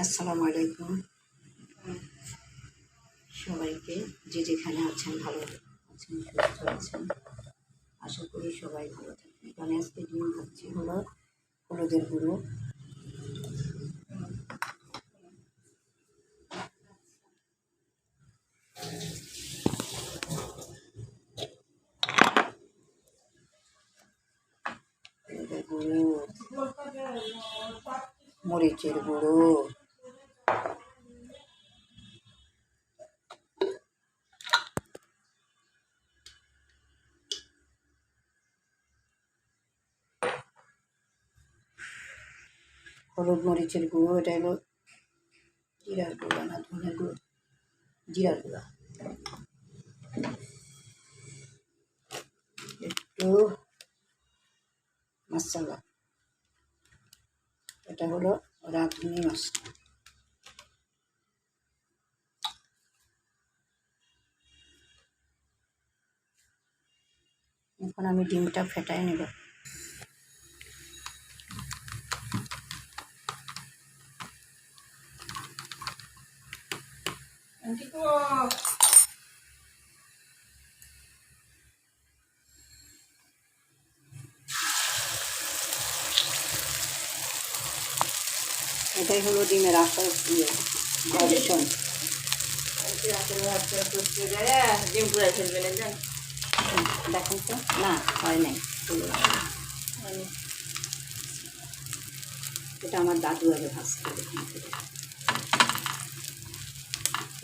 আসসালামু আলাইকুম সবাইকে, যে যেখানে আছেন ভালো আছেন, সুস্থ আছেন, আশা করি সবাই ভালো থাকবেন। এখানে আজকে ডিম ভাবছি হলো হলুদের গুঁড়ো, হলুদের গুঁড়ো, মরিচের গুঁড়ো, হলুদ মরিচের গুঁড়ো, এটা হলো জিরার গুঁড়ো না ধনের গুঁড়ো, জিরার গুঁড়ো, একটু মশলা, এটা হলো রাঁধুনি মশলা। এখন আমি ডিমটা ফেটাই নেব। এটাই হলো ডিমের আসল অপশন। দেখেন তো, না হয় নাই, এটা আমার দাদু আগে ভাজতে।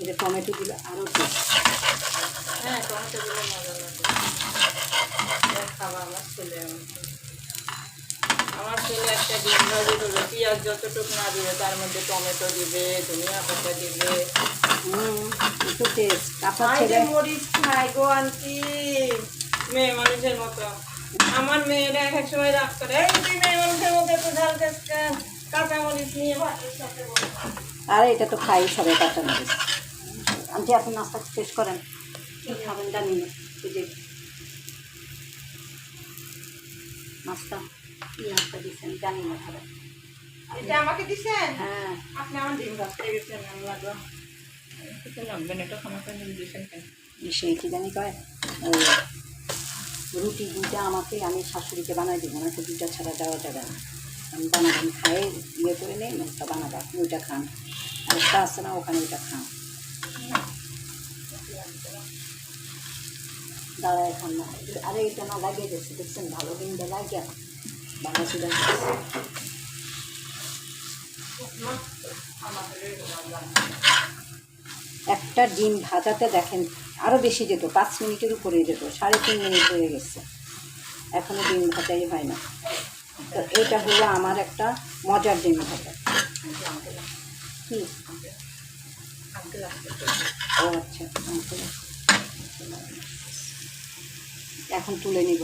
এটা টমেটো দিলে আরও টেস্ট। হ্যাঁ, টমেটো দিলে মজা লাগে। খাওয়া আমার ছেলে একটা ডিম ভাজি করবে, পেঁয়াজ যতটুকু না দিবে তার মধ্যে টমেটো দিবে, ধনিয়া পাতা দিবে, একটু টেস্ট। আপনার যে ছেলে মরিচ খায় গো আন্টি, মেয়ে মানুষের মতো। আমার মেয়েরা এক এক সময় রাগ করে, এই তুই মেয়ে মানুষের মতো একটু ঝাল খাস কেন, কাঁচা মরিচ নিয়ে ভাতের সাথে বসে। আরে এটা তো খাই সবাই কাঁচা মরিচ। আন্টি আপনি নাস্তা শেষ করেন, কী খাবেন জানি না। এই যে নাস্তা, কী নাস্তা দিচ্ছেন জানি না খাবেন। এটা আমাকে দিছেন? হ্যাঁ, আপনি আমার ডিম ভাজতে গেছেন, আমি লাগলাম কিছু লাগবেন, এটা খামাকা ডিম দিয়েছেন কেন? সেই কী জানি কয়, ওই রুটি দুইটা আমাকে, আমি শাশুড়িকে বানাই দেবো, ওনাকে দুইটা ছাড়া দেওয়া যাবে না। আমি বানাবেন খায়ে ইয়ে করে নেই, একটা বানাবো, আপনি ওইটা খান, আর একটা আছে না ওখানে ওইটা খান। দাঁড়ায় খান না, আরে এটা না লাগিয়ে গেছে, দেখছেন ভালো ডিমটা লাগিয়ে ভালো ছিল। একটা ডিম ভাজাতে দেখেন আরও বেশি যেত, 5 মিনিটের উপরে যেত, 3.5 মিনিট হয়ে গেছে, এখনও ডিম ভাজাই হয় না। তো এইটা হলো আমার একটা মজার ডিম ভাজা। কি? ও আচ্ছা, এখন তুলে নিব।